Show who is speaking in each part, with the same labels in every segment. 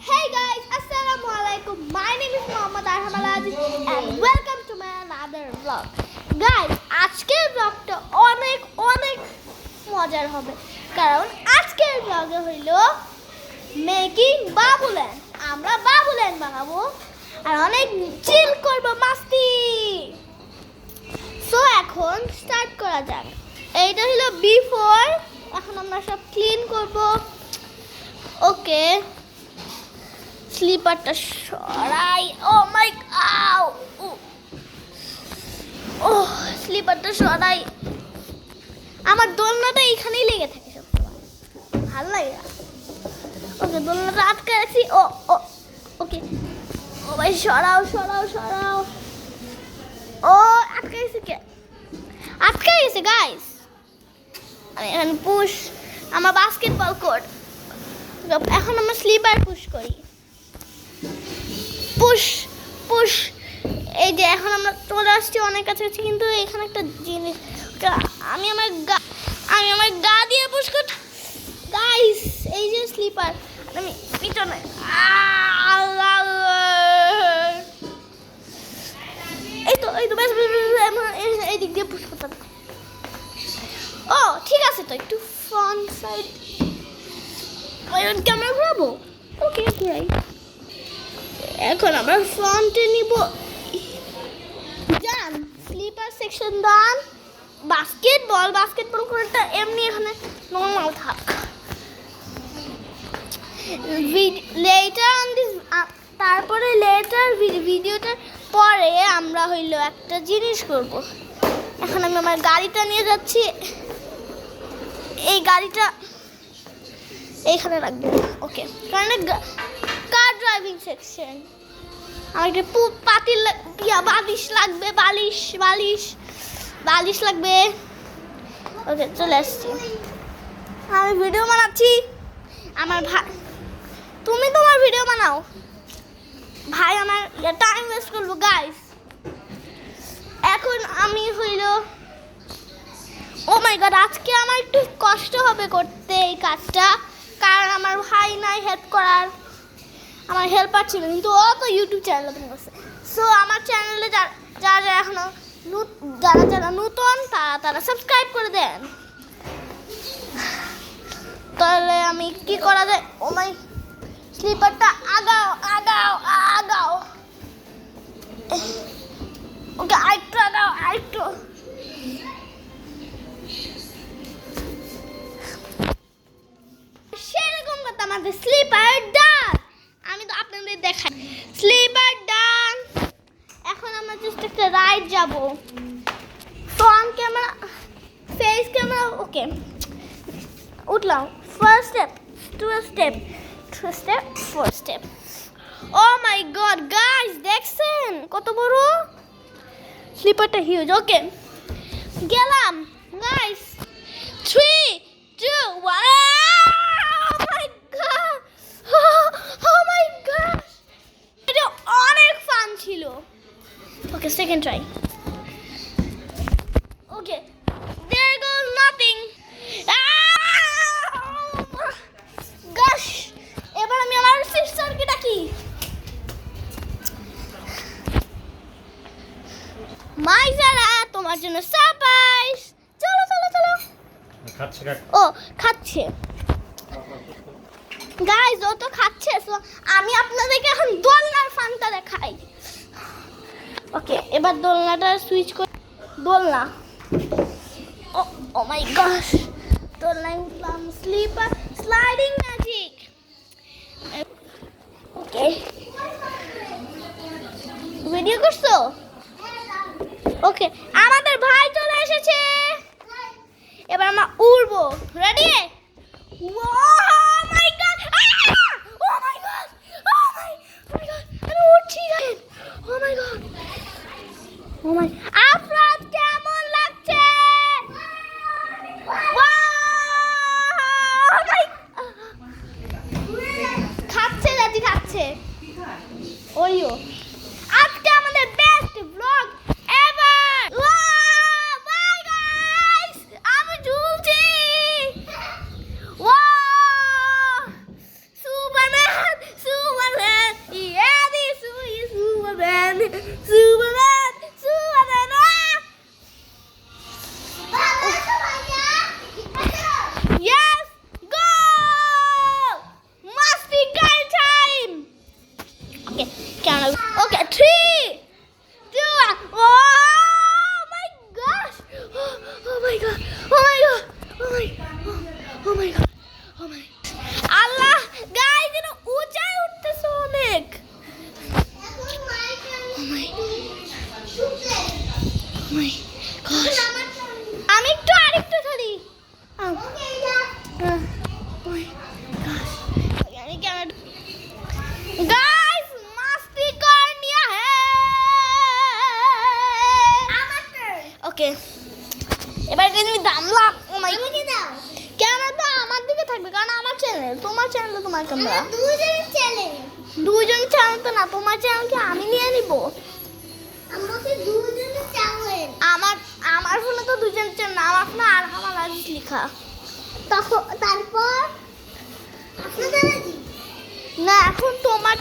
Speaker 1: Hey guys, Assalamu alaikum. My name is Muhammad Arham Alaji and welcome to my another vlog. Guys, আজকের ব্লগটা অনেক মজার হবে কারণ আজকের ব্লগে হইলো মেকিং বাবুল্যান্ড। আমরা বাবুল্যান্ড বানাবো আর অনেক চিল করব মাস্তি। সো এখন স্টার্ট করা যাক। এইটা হলো বিফোর, এখন আমরা সব ক্লিন করব। ওকে, স্লিপারটা সরাই। ও মাই আউ, ও স্লিপারটা সরাই। আমার দোলনাটা এইখানেই লেগে থাকে সবসময়, ভালো লাগে না। ওকে, দোলনাটা আটকে রাখছি। ওকে, ও ভাই সরাও। ও আটকে গেছে গাইস। আমি এখন পুশ, আমার বাস্কেটবল কোর্ট। এখন আমরা স্লিপার পুশ করি। পুশ। এই যে এখন আমরা চলে আসছি অনেক কাছাকাছি, কিন্তু এখানে একটা জিনিস, আমি আমার গা দিয়ে পুশ করছি গাইস। এই যে স্লিপার, আমি পিছনে এই তো ব্যাস এই দিক দিয়ে পুশ করতাম। ও ঠিক আছে, তো একটু ফ্রন্ট সাইড ক্যামেরা ঘুরাবো। ওকে ঘুরাই। এখন আমরা ফ্রন্টে নিব। যান স্লিপার সেকশন দান। বাস্কেটবল কোনটা এমনি এখানে নর্মাল থাক। তারপরে লেটার ভিডিওটার পরে আমরা হইলো একটা জিনিস করব। এখন আমি আমার গাড়িটা নিয়ে যাচ্ছি। এই গাড়িটা এইখানে রাখবো। ওকে, কারণ কার ড্রাইভিং সেকশন। আমার একটা পাতিল বালিশ লাগবে, বালিশ লাগবে। ওকে, চলে আসছি। আমি ভিডিও বানাচ্ছি। আমার ভাই, তুমি তোমার ভিডিও বানাও। ভাই আমার টাইম ওয়েস্ট করবো গাইস। এখন আমি হইল, ও মাই গড, আজকে আমার একটু কষ্ট হবে করতে এই কাজটা, কারণ আমার ভাই নাই হেল্প করার। আমার হেল্পার ছিল, কিন্তু ও তো ইউটিউব চ্যানেল ওপেন করছে। সো আমার চ্যানেলে যারা এখনো যারা নতুন তারা সাবস্ক্রাইব করে দেন। তাহলে আমি কি করা যায়? ও মাই, স্লিপারটা আগাও। ওকে, আরেকটু সেরকম কথা। আমাদের স্লিপার ডান। আমি তো আপনাদের দেখাই স্লিপার ডান। এখন আমরা জাস্ট একটা রাইড যাব। Front camera, face camera. Okay, উঠলাম। First step, two step, four step. Oh my god guys, দেখছেন কত বড় স্লিপারটা? হিউজ। ওকে, গেলাম গাইস। 3, 2, 1। এটা অনেক ফান ছিল। Okay, second try. Okay, there goes nothing. Gosh, এবার আমি আমার সিস্টারকে ডাকি। মাইজারা, তোমার জন্য সারপ্রাইজ। চলো। খাচ্ছে গাইস, ও তো খাচ্ছে। সো আমি আপনাদেরকে এখন দোলনার ফানটা দেখাই। ওকে, এবার দোলনাটা সুইচ করে দোলনা। ও মাই গড, দোলনায় উঠলাম। Slipper sliding magic. Okay, video করছো? ওকে, আমাদের ভাই চলে এসেছে। এবার আমরা উড়বো। রেডি? আফরাদ, কেমন লাগছে? খাচ্ছে ওরিও। আজকে আমাদের best blog ever. Bye guys, আমি ঝুলছি। সুবহানাল্লাহ। না, তোমার চ্যানেলকে আমি নিয়ে নিব।
Speaker 2: আমাকে দুজনের চ্যানেল।
Speaker 1: আমার ফোনে তো দুজন চ্যানেল, আমার ফোনে আর আমার আজিজ লেখা।
Speaker 2: তখন তারপর আপনাদের কি?
Speaker 1: না এখন তোমার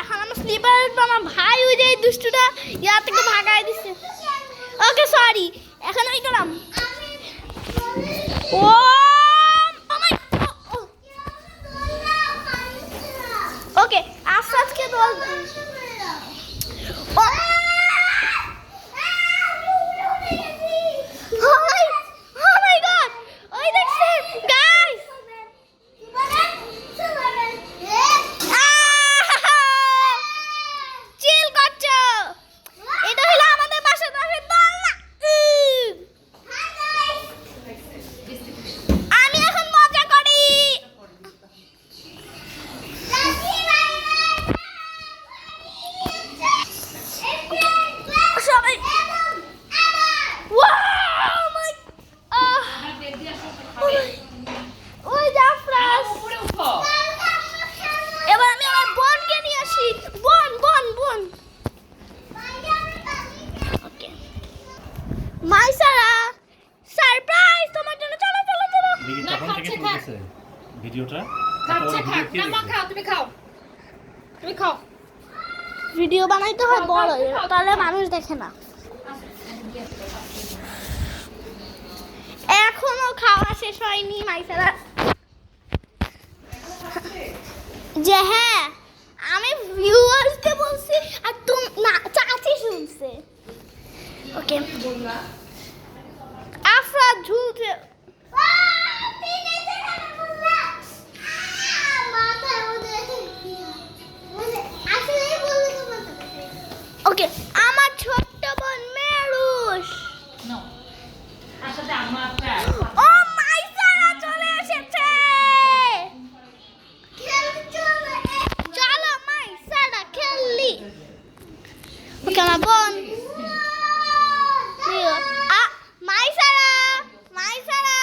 Speaker 1: এখন আমার স্লিপার, আমার ভাই ওই যে এই দুষ্টুটা ইয়া থেকে ভাগাই দিছে। ওকে সরি, এখন ওই গেলাম। ও ওকে আফরাজকে দোল।
Speaker 3: ভিডিওটা
Speaker 4: তুমি খাও
Speaker 1: ভিডিও বানাইতে হয় বড়, তাহলে মানুষ দেখে না। এখনো খাওয়া শেষ হয়নি মাইসারা। যে হ্যাঁ আমি ভিউয়ার্সকে বলছি আর তুমি না, চাচি শুনছে। ওকে আফরাজ ঝুলছে। ওকে আমার ছোট্ট বোন মেরুষ। ও মাইসারা চলে এসেছে। চলো মাইসারা খেললি। ওকে আমার বোন মাইসারা মাইসারা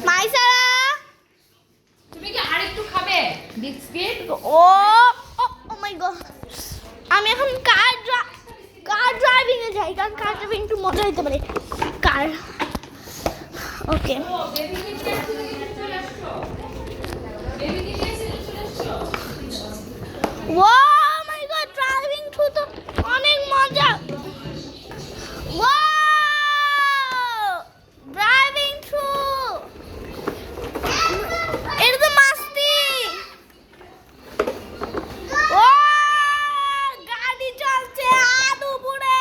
Speaker 1: মাইসারা
Speaker 4: তুমি কি আরেকটু খাবে biscuit?
Speaker 1: O O my god, আমি এখন কার ড্রাইভিং এ যাই, কারণ কার ড্রাইভিং একটু মজা হতে পারে। কার ওকে ও মাই গড, ড্রাইভিং থ্রু তো অনেক মজা। ও ড্রাইভিং থ্রু এটা তো মাস্তি। ও গাড়ি চলছে আদুপুরে।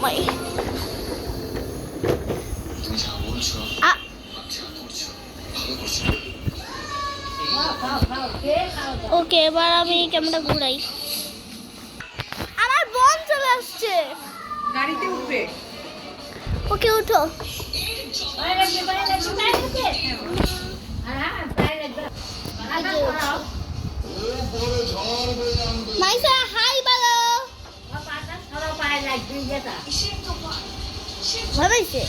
Speaker 1: মাই ওকে এবার আমি ক্যামেরা ঘুরাই। আমার বোন চলে আসছে।
Speaker 4: গাড়িতে উঠবে।
Speaker 1: ওকে উঠো। মাইসা হাই বলো। ভয় পাইছে,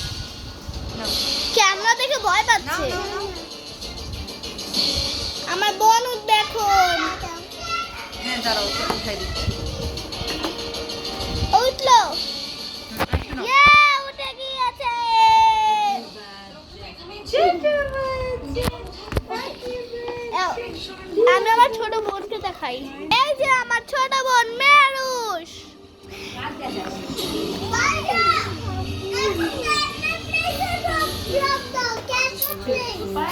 Speaker 1: ক্যামেরা দেখে ভয় পাচ্ছে। আমার বোন উঠবে এখন।
Speaker 4: হ্যাঁ দাঁড়াও, উঠাই দিচ্ছি।
Speaker 1: উঠলো, উঠে গিয়েছে। আমি আমার ছোট বোনকে দেখাই। এই যে আমার ছোট বোন মেরুষ।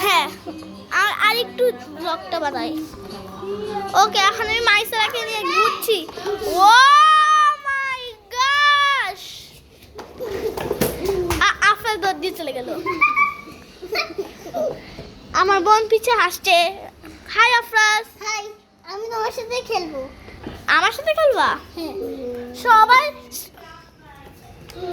Speaker 1: হ্যাঁ আর একটু রক্ত বানাই। ওকে এখন আমি মাইসারাকে নিয়ে ঘুরছি। ও মাই গশ, আফরাজ দৌড় দিয়ে চলে গেল। আমার বোন পিছে হাসছে। হাই আফরাজ।
Speaker 2: হাই, আমি তোমার সাথে খেলবো।
Speaker 1: আমার সাথে খেলবা?
Speaker 2: হ্যাঁ।
Speaker 1: সবাই